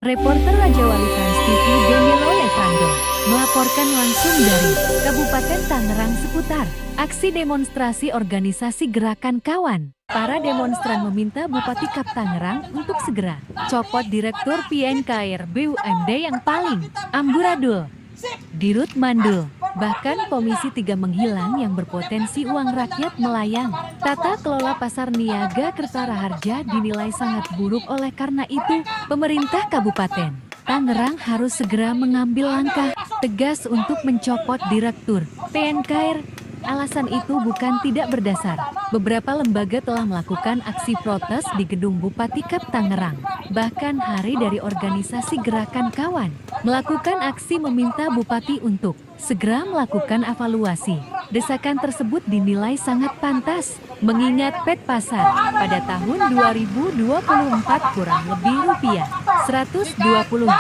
Reporter Raja Wali Trans TV Danielo Levando melaporkan langsung dari Kabupaten Tangerang seputar aksi demonstrasi organisasi Gerakan Kawan. Para demonstran meminta Bupati Kap Tangerang untuk segera copot Direktur PNKR BUMD yang paling amburadul, Dirut Mandul. Bahkan Komisi 3 menghilang yang berpotensi uang rakyat melayang. Tata kelola pasar niaga Kertaraharja dinilai sangat buruk. Oleh karena itu, pemerintah Kabupaten Tangerang harus segera mengambil langkah tegas untuk mencopot Direktur PNKR. Alasan itu bukan tidak berdasar. Beberapa lembaga telah melakukan aksi protes di gedung Bupati Kap Tangerang. Bahkan hari dari organisasi Gerakan Kawan melakukan aksi meminta Bupati untuk segera melakukan evaluasi. Desakan tersebut dinilai sangat pantas, mengingat PET Pasar pada tahun 2024 kurang lebih rupiah 120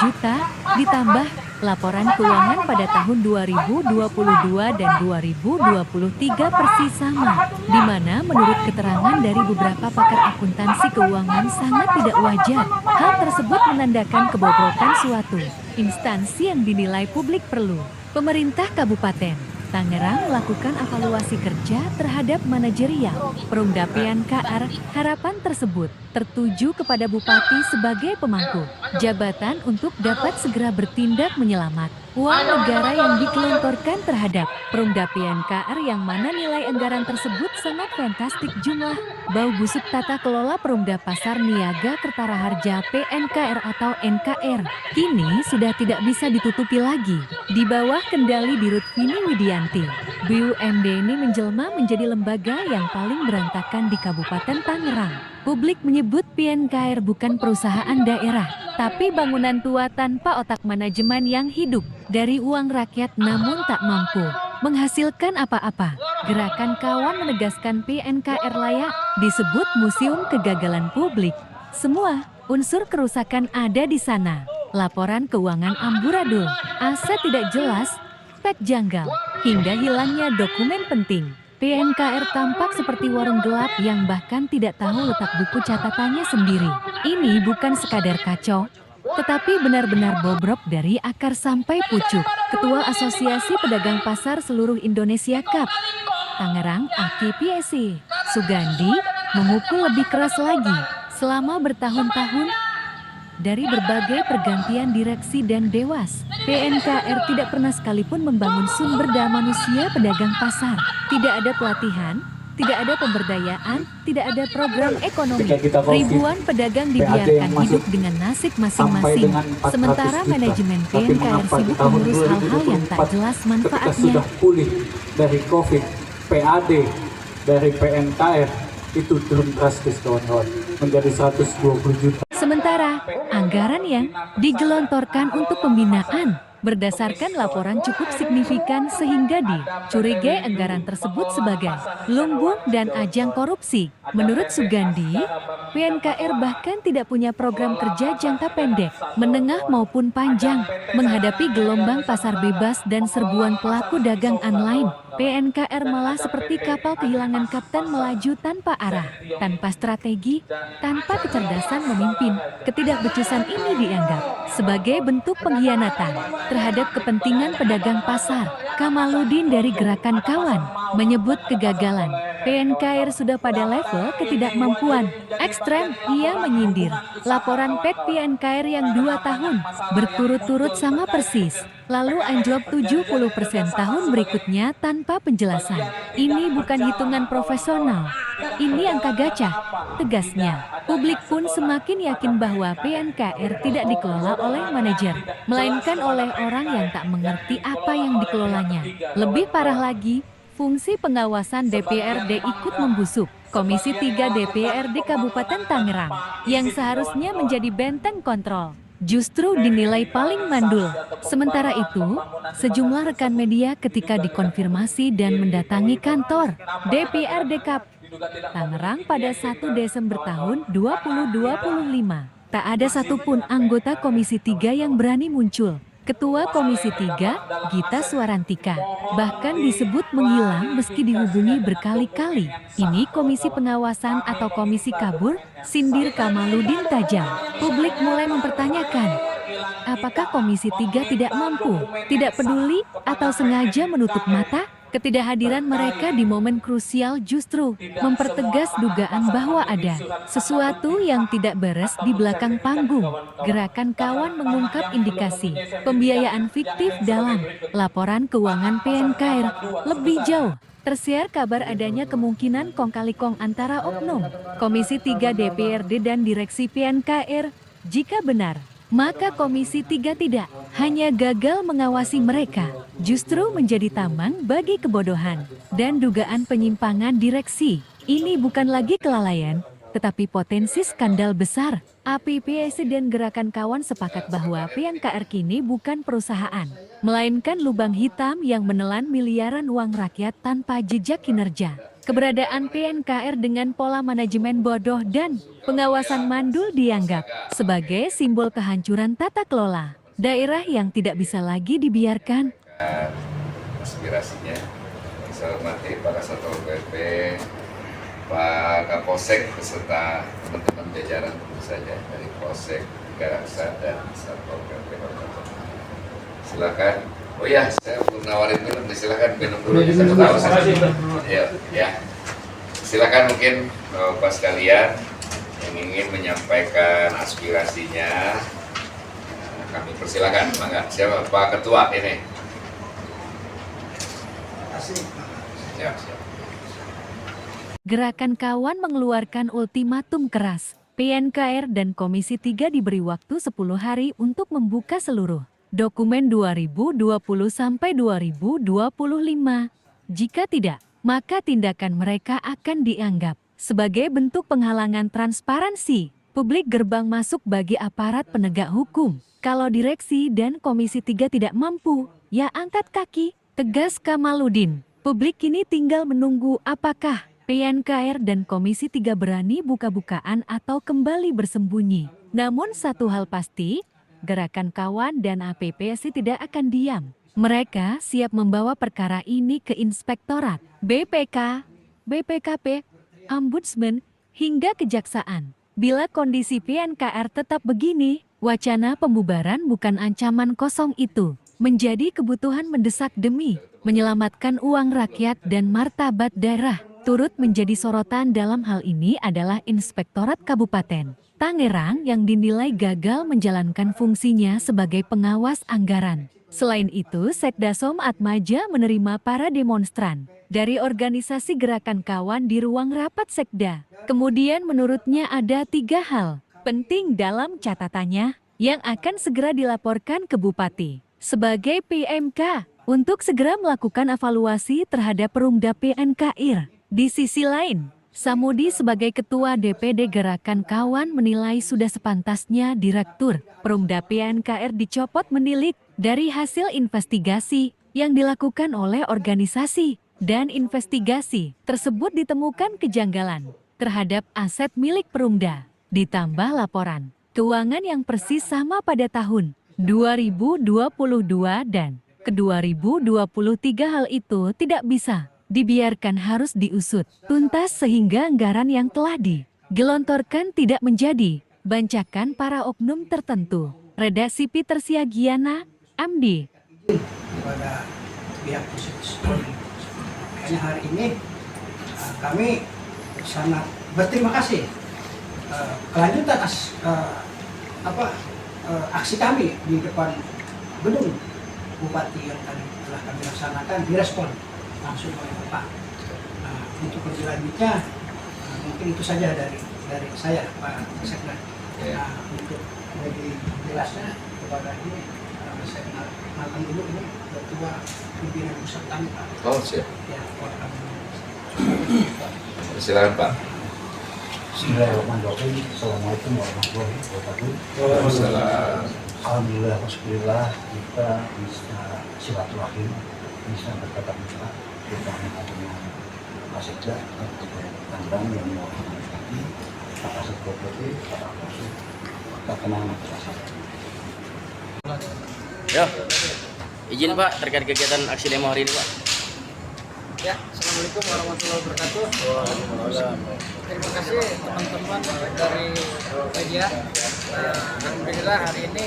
juta, ditambah laporan keuangan pada tahun 2022 dan 2023 persis sama, di mana menurut keterangan dari beberapa pakar akuntansi keuangan sangat tidak wajar. Hal tersebut menandakan kebobrokan suatu instansi yang dinilai publik perlu. Pemerintah Kabupaten Tangerang melakukan evaluasi kerja terhadap manajerial Perumda PNKR. Harapan tersebut tertuju kepada Bupati sebagai pemangku jabatan untuk dapat segera bertindak menyelamat uang negara yang digelontorkan terhadap Perumda PNKR, yang mana nilai anggaran tersebut sangat fantastik. Jumlah bau busuk tata kelola Perumda Pasar Niaga Kertaraharja PNKR atau NKR kini sudah tidak bisa ditutupi lagi. Di bawah kendali Dirut Vini Widianti, BUMD ini menjelma menjadi lembaga yang paling berantakan di Kabupaten Tangerang. Publik menyebut PNKR bukan perusahaan daerah, tapi bangunan tua tanpa otak manajemen yang hidup dari uang rakyat namun tak mampu menghasilkan apa-apa. Gerakan Kawan menegaskan PNKR layak disebut museum kegagalan publik. Semua unsur kerusakan ada di sana. Laporan keuangan amburadul, aset tidak jelas, PET janggal, hingga hilangnya dokumen penting. PNKR tampak seperti warung gelap yang bahkan tidak tahu letak buku catatannya sendiri. Ini bukan sekadar kacau, tetapi benar-benar bobrok dari akar sampai pucuk. Ketua Asosiasi Pedagang Pasar Seluruh Indonesia KAP Tangerang Aki PSI Sugandi memukul lebih keras lagi. Selama bertahun-tahun, dari berbagai pergantian direksi dan dewas, PNKR tidak pernah sekalipun membangun sumber daya manusia pedagang pasar. Tidak ada pelatihan, tidak ada pemberdayaan, tidak ada program ekonomi. Ribuan pedagang dibiarkan hidup dengan nasib masing-masing. Sementara manajemen PNKR sibuk mengurus hal-hal yang tak jelas manfaatnya. Sudah pulih dari COVID, PAD dari PNKR itu turun drastis kawan-kawan menjadi 120 juta. Sementara anggaran yang digelontorkan untuk pembinaan berdasarkan laporan cukup signifikan sehingga dicurigai anggaran tersebut sebagai lumbung dan ajang korupsi. Menurut Sugandi, PNKR bahkan tidak punya program kerja jangka pendek, menengah maupun panjang menghadapi gelombang pasar bebas dan serbuan pelaku dagang online. PNKR malah seperti kapal kehilangan kapten melaju tanpa arah, tanpa strategi, tanpa kecerdasan memimpin. Ketidakbecusan ini dianggap sebagai bentuk pengkhianatan terhadap kepentingan pedagang pasar. Kamaludin dari Gerakan Kawan menyebut kegagalan PNKR sudah pada level ketidakmampuan ekstrem. Ia menyindir laporan PET PNKR yang 2 tahun berturut-turut sama persis, lalu anjlok 70% tahun berikutnya tanpa penjelasan. Ini bukan hitungan profesional, ini angka gacah, tegasnya. Publik pun semakin yakin bahwa PNKR tidak dikelola oleh manajer, melainkan oleh orang yang tak mengerti apa yang dikelolanya. Lebih parah lagi, fungsi pengawasan DPRD ikut membusuk. Komisi 3 DPRD Kabupaten Tangerang yang seharusnya menjadi benteng kontrol justru dinilai paling mandul. Sementara itu, sejumlah rekan media ketika dikonfirmasi dan mendatangi kantor DPRD KAP Tangerang pada 1 Desember tahun 2025, tak ada satupun anggota Komisi 3 yang berani muncul. Ketua Komisi 3, Gita Suarantika, bahkan disebut menghilang meski dihubungi berkali-kali. Ini komisi pengawasan atau komisi kabur, sindir Kamaludin tajam. Publik mulai mempertanyakan Apakah Komisi 3 tidak mampu, tidak peduli, atau sengaja menutup mata? Ketidakhadiran mereka di momen krusial justru mempertegas dugaan bahwa ada sesuatu yang tidak beres di belakang panggung. Gerakan Kawan mengungkap indikasi pembiayaan fiktif dalam laporan keuangan PNKR. Lebih jauh, tersiar kabar adanya kemungkinan kong kali kong antara oknum Komisi 3 DPRD dan Direksi PNKR. Jika benar, maka Komisi 3 tidak hanya gagal mengawasi mereka, justru menjadi tameng bagi kebodohan dan dugaan penyimpangan direksi. Ini bukan lagi kelalaian, tetapi potensi skandal besar. APPS dan Gerakan Kawan sepakat bahwa PNKR kini bukan perusahaan, melainkan lubang hitam yang menelan miliaran uang rakyat tanpa jejak kinerja. Keberadaan PNKR dengan pola manajemen bodoh dan pengawasan mandul dianggap sebagai simbol kehancuran tata kelola daerah yang tidak bisa lagi dibiarkan. Aspirasinya, saya hormati Pak Kasatpol PP, Pak Kapolsek beserta teman-teman jajaran tentu saja dari Polsek, Garaksa dan Satpol PP. Silakan. Oh ya, saya belum nawarin minum, silakan minum dulu. Ya. Silakan mungkin Bapak sekalian yang ingin menyampaikan aspirasinya, kami persilakan. Mangga, siapa Pak Ketua ini? Siap. Gerakan Kawan mengeluarkan ultimatum keras. PNKR dan Komisi 3 diberi waktu 10 hari untuk membuka seluruh dokumen 2020 sampai 2025. Jika tidak, maka tindakan mereka akan dianggap sebagai bentuk penghalangan transparansi publik gerbang masuk bagi aparat penegak hukum. Kalau direksi dan Komisi 3 tidak mampu, ya angkat kaki, tegas Kamaludin. Publik kini tinggal menunggu apakah PNKR dan Komisi 3 berani buka-bukaan atau kembali bersembunyi. Namun satu hal pasti, Gerakan Kawan dan APPS tidak akan diam. Mereka siap membawa perkara ini ke Inspektorat, BPK, BPKP, Ombudsman, hingga Kejaksaan. Bila kondisi PNKR tetap begini, wacana pembubaran bukan ancaman kosong itu, menjadi kebutuhan mendesak demi menyelamatkan uang rakyat dan martabat daerah. Turut menjadi sorotan dalam hal ini adalah Inspektorat Kabupaten Tangerang yang dinilai gagal menjalankan fungsinya sebagai pengawas anggaran. Selain itu, Sekda Som Atmaja menerima para demonstran dari organisasi Gerakan Kawan di ruang rapat Sekda. Kemudian menurutnya ada 3 hal penting dalam catatannya yang akan segera dilaporkan ke Bupati sebagai PMK untuk segera melakukan evaluasi terhadap Perumda PNKR. Di sisi lain, Samudi sebagai Ketua DPD Gerakan Kawan menilai sudah sepantasnya Direktur Perumda PNKR dicopot menilik dari hasil investigasi yang dilakukan oleh organisasi dan investigasi tersebut ditemukan kejanggalan terhadap aset milik Perumda. Ditambah laporan keuangan yang persis sama pada tahun 2022 dan ke 2023 hal itu tidak bisa dibiarkan, harus diusut tuntas sehingga anggaran yang telah digelontorkan tidak menjadi bancakan para oknum tertentu. Redaksi Peter Siagiana, Amdi. Kepada pihak institusi Polri. Makanya hari ini kami sangat berterima kasih kelanjutan aksi kami di depan gedung Bupati yang tadi telah kami laksanakan direspon langsung oleh Bapak. Untuk lebih lanjutnya mungkin itu saja dari saya Pak Sekda. Untuk lebih jelasnya kepada ini saya kenalkan dulu, ini Ketua Pimpinan Pusat kami Pak. Oh siap. Ya, Pak. Silakan Pak. Bismillahirrahmanirrahim. Assalamualaikum warahmatullahi wabarakatuh. Waalaikumsalam. Alhamdulillah, alhamdulillah kita bisa silaturahim, bisa bertatap muka terutama dengan Pak Sekda, Tangerang yang mewakili Pak Kasatpol PP, Pak Kapolsek, Pak Kenang, Ya, izin Pak terkait kegiatan aksi demo hari ini Pak. Ya, Assalamualaikum warahmatullahi wabarakatuh. Terima kasih teman-teman dari media. Alhamdulillah hari ini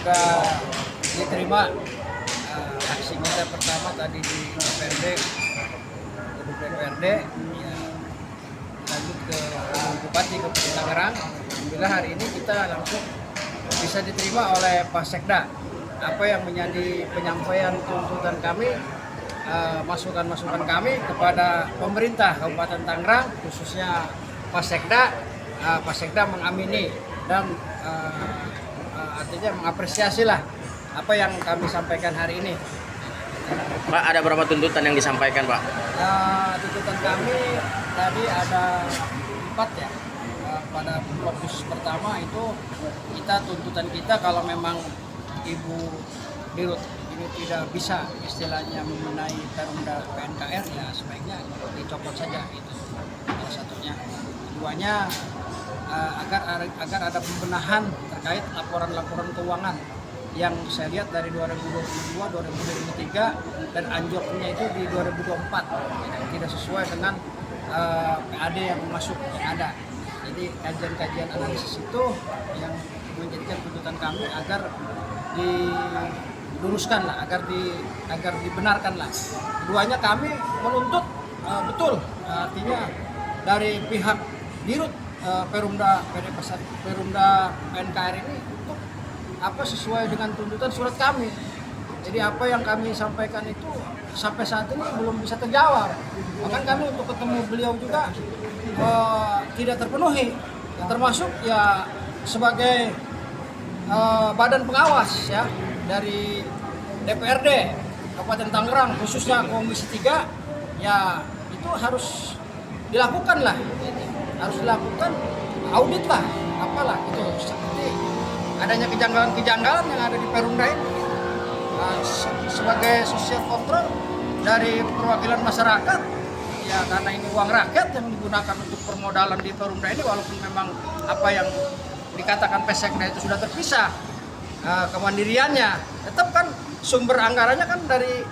sudah diterima aksi kita pertama tadi di DPRD, gedung DPRD, ya, lanjut ke Bupati Kabupaten Tangerang. Alhamdulillah hari ini kita langsung bisa diterima oleh Pak Sekda. Apa yang menjadi penyampaian tuntutan kami, masukan-masukan kami kepada pemerintah Kabupaten Tangerang, khususnya Pak Sekda mengamini dan artinya mengapresiasi lah apa yang kami sampaikan hari ini. Pak, ada berapa tuntutan yang disampaikan, Pak? Tuntutan kami tadi ada 4 ya. Pada fokus pertama itu tuntutan kita kalau memang Ibu Dirut ini tidak bisa istilahnya memenai Perumda PNKR, ya sebaiknya dicopot saja, itu salah satunya. Keduanya agar ada pembenahan terkait laporan-laporan keuangan yang saya lihat dari 2022, 2023 dan anjloknya itu di 2024, tidak sesuai dengan PAD yang masuk yang ada. Jadi kajian-kajian analisis itu yang menjadikan tuntutan kami agar diluruskan lah, agar dibenarkan lah. Keduanya kami menuntut betul, artinya dari pihak Dirut Perumda PNKR ini untuk sesuai dengan tuntutan surat kami. Jadi apa yang kami sampaikan itu sampai saat ini belum bisa terjawab. Bahkan kami untuk ketemu beliau juga tidak terpenuhi. Termasuk ya sebagai badan pengawas ya dari DPRD Kabupaten Tangerang, khususnya Komisi 3, ya itu harus dilakukan lah. Harus dilakukan audit lah, apalah itu, seperti adanya kejanggalan-kejanggalan yang ada di Perumda ini. Sebagai social control dari perwakilan masyarakat, ya karena ini uang rakyat yang digunakan untuk permodalan di Perumda ini, walaupun memang apa yang dikatakan Pesekda itu sudah terpisah kemandiriannya, tetap kan sumber anggarannya kan dari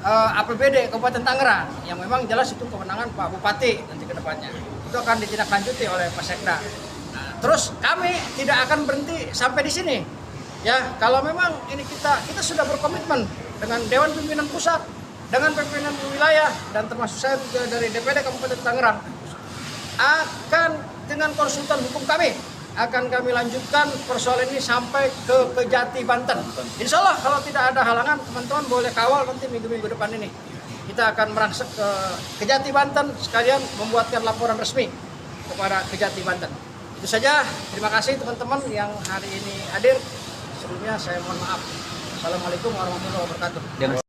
APBD Kabupaten Tangerang, yang memang jelas itu kewenangan Pak Bupati nanti ke depannya. Itu akan ditindaklanjuti oleh Pak Sekda. Terus kami tidak akan berhenti sampai di sini. Ya, kalau memang ini kita sudah berkomitmen dengan Dewan Pimpinan Pusat, dengan pimpinan wilayah, dan termasuk saya juga dari DPD Kabupaten Tangerang, akan dengan konsultan hukum kami akan kami lanjutkan persoalan ini sampai ke Kejati, Banten. Insya Allah kalau tidak ada halangan, teman-teman boleh kawal nanti minggu-minggu depan ini. Kita akan merangsek ke Kejati, Banten, sekalian membuatkan laporan resmi kepada Kejati, Banten. Itu saja, terima kasih teman-teman yang hari ini hadir. Sebelumnya saya mohon maaf. Assalamualaikum warahmatullahi wabarakatuh.